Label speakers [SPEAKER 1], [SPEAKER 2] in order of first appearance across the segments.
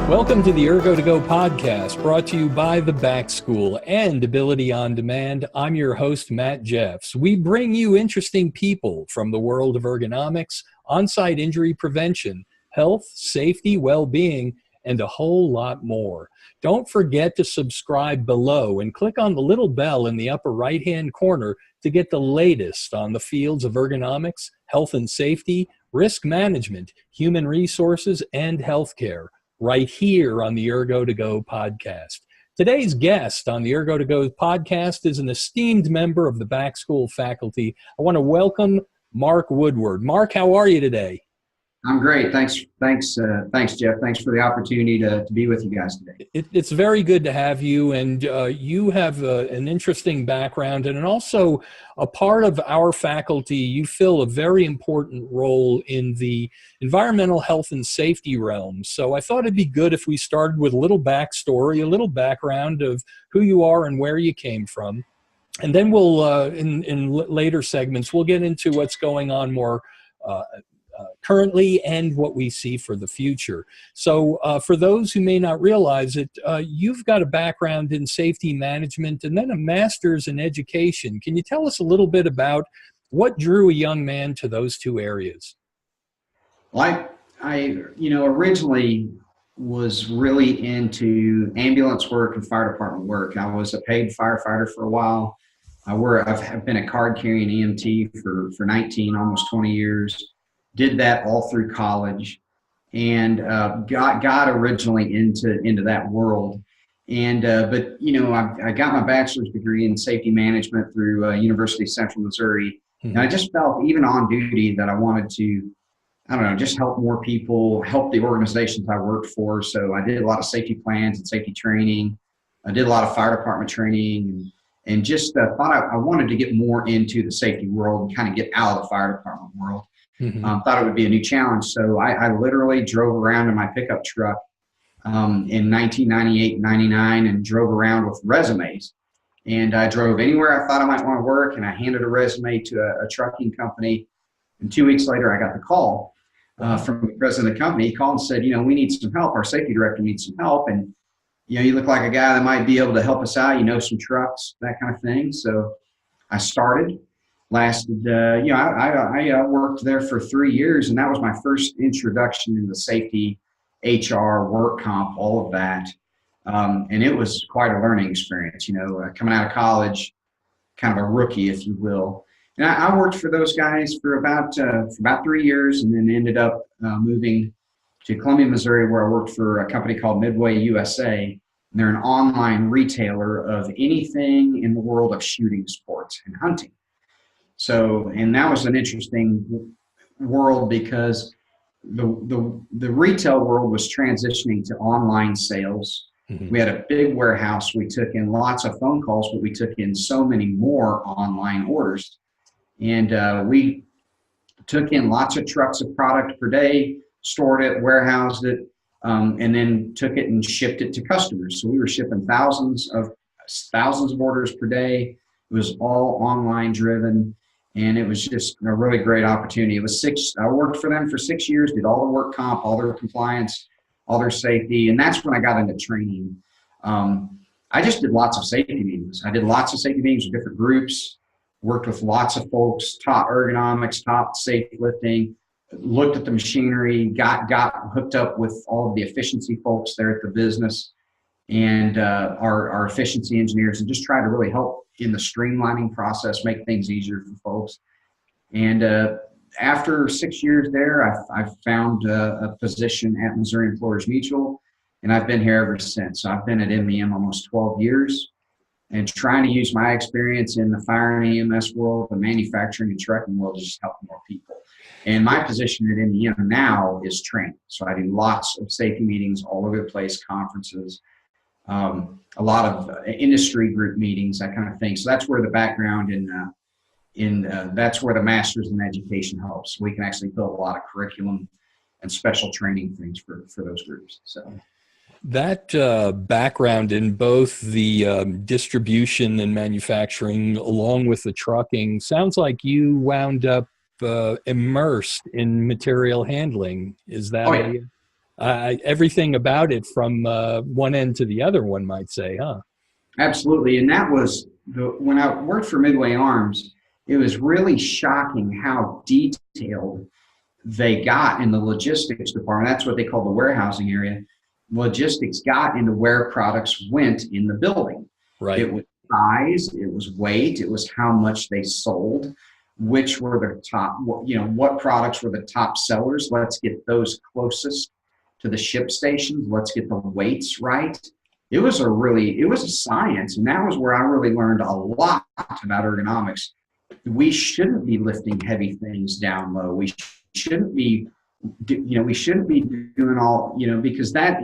[SPEAKER 1] Welcome to the Ergo2go podcast, brought to you by the Back School and Ability on Demand. I'm your host, Matt Jeffs. We bring you interesting people from the world of ergonomics, on-site injury prevention, health, safety, well-being, and a whole lot more. Don't forget to subscribe below and click on the little bell in the upper right-hand corner to get the latest on the fields of ergonomics, health and safety, risk management, human resources, and healthcare, right here on the Ergo2go podcast. Today's guest on the Ergo2go podcast is an esteemed member of the Back School faculty. I want to welcome Mark Woodward. Mark, how are you today?
[SPEAKER 2] I'm great. Thanks, Jeff. Thanks for the opportunity to be with you guys today.
[SPEAKER 1] It's very good to have you, and you have an interesting background, and also a part of our faculty. You fill a very important role in the environmental health and safety realm. So I thought it'd be good if we started with a little backstory, a little background of who you are and where you came from. And then we'll, in later segments, we'll get into what's going on more currently and what we see for the future. So for those who may not realize it, you've got a background in safety management and then a master's in education. Can you tell us a little bit about what drew a young man to those two areas?
[SPEAKER 2] Well, I originally was really into ambulance work and fire department work. I was a paid firefighter for a while. I've been a card-carrying EMT for 19, almost 20 years. Did that all through college, and got originally into that world. And but I got my bachelor's degree in safety management through University of Central Missouri, and I just felt, even on duty, that I wanted to, just help more people, help the organizations I worked for. So I did a lot of safety plans and safety training. I did a lot of fire department training, and just thought I wanted to get more into the safety world and kind of get out of the fire department world. Thought it would be a new challenge. So I literally drove around in my pickup truck in 1998, 99, and drove around with resumes. And I drove anywhere I thought I might want to work, and I handed a resume to a trucking company. And 2 weeks later, I got the call from the president of the company. He called and said, we need some help. Our safety director needs some help. And, you look like a guy that might be able to help us out, some trucks, that kind of thing. So I started. Lasted, I worked there for 3 years, and that was my first introduction into safety, HR, work comp, all of that. And it was quite a learning experience, coming out of college, kind of a rookie, if you will. And I worked for those guys for about 3 years, and then ended up moving to Columbia, Missouri, where I worked for a company called Midway USA. And they're an online retailer of anything in the world of shooting sports and hunting. So, and that was an interesting world because the retail world was transitioning to online sales. We had a big warehouse. We took in lots of phone calls, but we took in so many more online orders. And we took in lots of trucks of product per day, stored it, warehoused it, and then took it and shipped it to customers. So we were shipping thousands of orders per day. It was all online driven. And it was just a really great opportunity. I worked for them for 6 years, did all the work comp, all their compliance, all their safety. And that's when I got into training. I just did lots of safety meetings. I did lots of safety meetings with different groups, worked with lots of folks, taught ergonomics, taught safe lifting, looked at the machinery, got hooked up with all of the efficiency folks there at the business, and our efficiency engineers, and just try to really help in the streamlining process, make things easier for folks. And after 6 years there, I found a position at Missouri Employers Mutual, and I've been here ever since. So I've been at MEM almost 12 years, and trying to use my experience in the fire and EMS world, the manufacturing and trucking world, to just help more people. And my position at MEM now is training. So I do lots of safety meetings all over the place, conferences, a lot of industry group meetings, that kind of thing. So that's where the background that's where the master's in education helps. We can actually build a lot of curriculum and special training things for those groups. So
[SPEAKER 1] that background in both the distribution and manufacturing, along with the trucking, sounds like you wound up immersed in material handling. Is that?
[SPEAKER 2] Oh, yeah.
[SPEAKER 1] Everything about it from one end to the other, one might say, huh?
[SPEAKER 2] Absolutely. And that was when I worked for Midway Arms, it was really shocking how detailed they got in the logistics department. That's what they call the warehousing area. Logistics got into where products went in the building.
[SPEAKER 1] Right.
[SPEAKER 2] It was size, it was weight, it was how much they sold, which were the top, what products were the top sellers. Let's get those closest to the ship stations. Let's get the weights right. It was a science. And that was where I really learned a lot about ergonomics. We shouldn't be lifting heavy things down low. We shouldn't be doing all, because that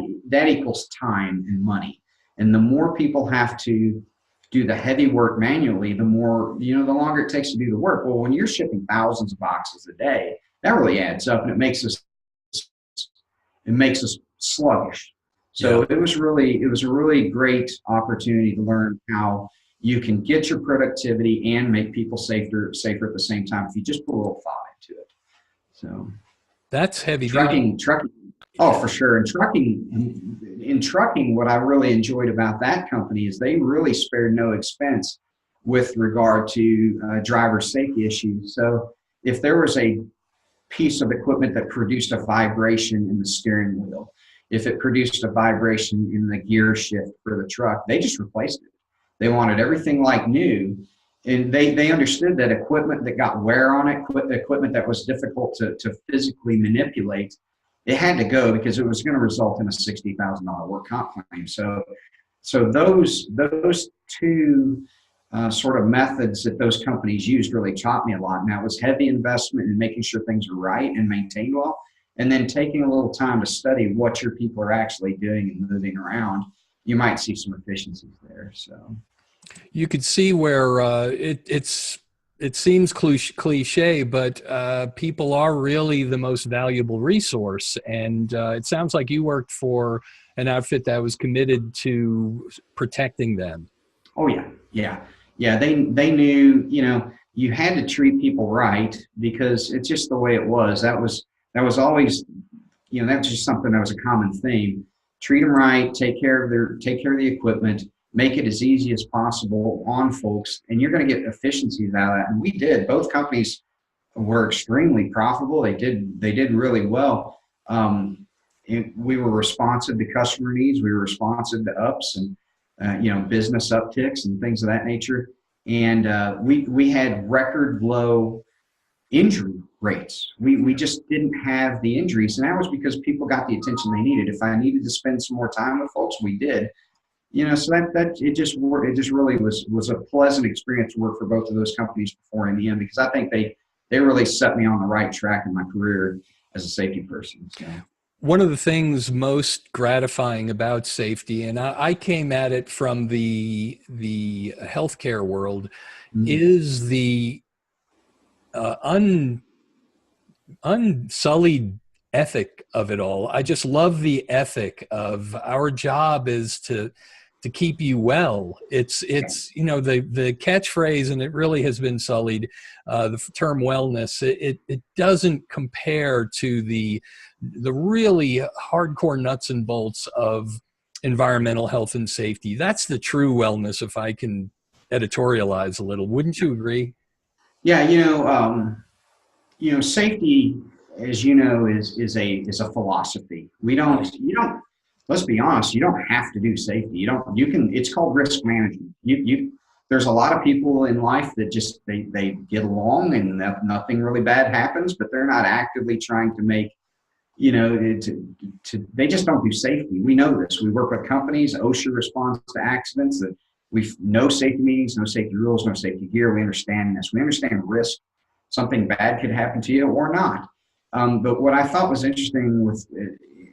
[SPEAKER 2] equals time and money. And the more people have to do the heavy work manually, the more, the longer it takes to do the work. Well, when you're shipping thousands of boxes a day, that really adds up, and it makes us sluggish. So
[SPEAKER 1] Yeah.
[SPEAKER 2] it was a really great opportunity to learn how you can get your productivity and make people safer at the same time if you just put a little thought into it. So
[SPEAKER 1] That's heavy.
[SPEAKER 2] trucking. Oh, for sure. And in trucking, what I really enjoyed about that company is they really spared no expense with regard to driver safety issues. So if there was a piece of equipment that produced a vibration in the steering wheel, if it produced a vibration in the gear shift for the truck, they just replaced it. They wanted everything like new. And they understood that equipment that got wear on it, equipment that was difficult to physically manipulate, it had to go because it was going to result in a $60,000 work comp claim. So those two sort of methods that those companies used really taught me a lot. And that was heavy investment in making sure things are right and maintained well, and then taking a little time to study what your people are actually doing and moving around. You might see some efficiencies there. So
[SPEAKER 1] You could see where it seems cliche, but people are really the most valuable resource. And it sounds like you worked for an outfit that was committed to protecting them.
[SPEAKER 2] oh yeah. They knew, you had to treat people right because it's just the way it was. That was always, that was just something that was a common theme. Treat them right, take care of the equipment, make it as easy as possible on folks, and you're going to get efficiencies out of that. And we did. Both companies were extremely profitable. They did really well. We were responsive to customer needs. We were responsive to ups and business upticks and things of that nature. And we had record low injury rates. We just didn't have the injuries, and that was because people got the attention they needed. If I needed to spend some more time with folks, we did. So that it just really was a pleasant experience to work for both of those companies before in the end, because I think they really set me on the right track in my career as a safety person. So.
[SPEAKER 1] One of the things most gratifying about safety, and I came at it from the healthcare world, is the unsullied ethic of it all. I just love the ethic of our job is to keep you well. It's the catchphrase, and it really has been sullied, the term wellness. It doesn't compare to the really hardcore nuts and bolts of environmental health and safety. That's the true wellness, if I can editorialize a little. Wouldn't you agree?
[SPEAKER 2] Yeah, safety, as you know, is a philosophy. Let's be honest, you don't have to do safety. It's called risk management. There's a lot of people in life that just, they get along and nothing really bad happens, but they're not actively trying to make, they just don't do safety. We know this. We work with companies. OSHA responds to accidents. That no safety meetings, no safety rules, no safety gear. We understand this. We understand risk. Something bad could happen to you or not. But what I thought was interesting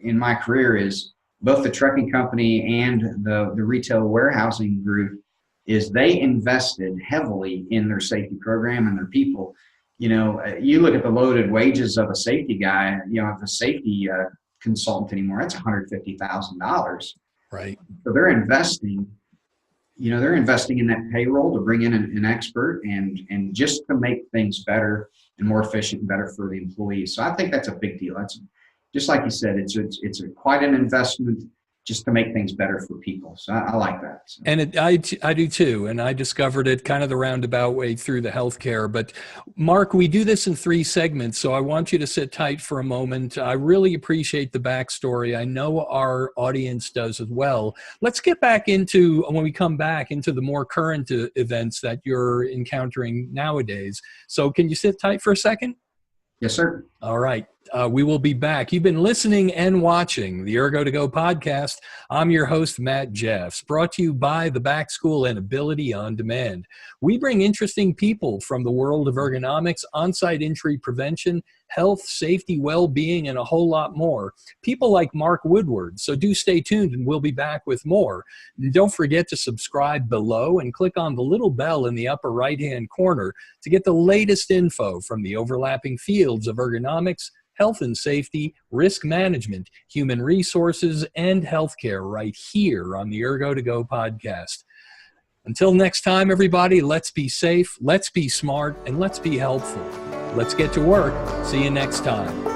[SPEAKER 2] in my career is both the trucking company and the retail warehousing group is they invested heavily in their safety program and their people. You look at the loaded wages of a safety guy, of a safety consultant anymore, that's $150,000.
[SPEAKER 1] Right.
[SPEAKER 2] So they're investing in that payroll to bring in an expert and just to make things better and more efficient and better for the employees. So I think that's a big deal. just like you said, it's quite an investment just to make things better for people. So I like that. So.
[SPEAKER 1] And I do too. And I discovered it kind of the roundabout way through the healthcare. But Mark, we do this in 3 segments. So I want you to sit tight for a moment. I really appreciate the backstory. I know our audience does as well. Let's get back into, when we come back, into the more current events that you're encountering nowadays. So can you sit tight for a second?
[SPEAKER 2] Yes, sir.
[SPEAKER 1] All right. We will be back. You've been listening and watching the Ergo2go podcast. I'm your host, Matt Jeffs, brought to you by the Back School and Ability on Demand. We bring interesting people from the world of ergonomics, on-site injury prevention, health, safety, well-being, and a whole lot more. People like Mark Woodward. So do stay tuned and we'll be back with more. And don't forget to subscribe below and click on the little bell in the upper right-hand corner to get the latest info from the overlapping fields of ergonomics, health and safety, risk management, human resources, and healthcare right here on the Ergo2go podcast. Until next time, everybody, let's be safe, let's be smart, and let's be helpful. Let's get to work. See you next time.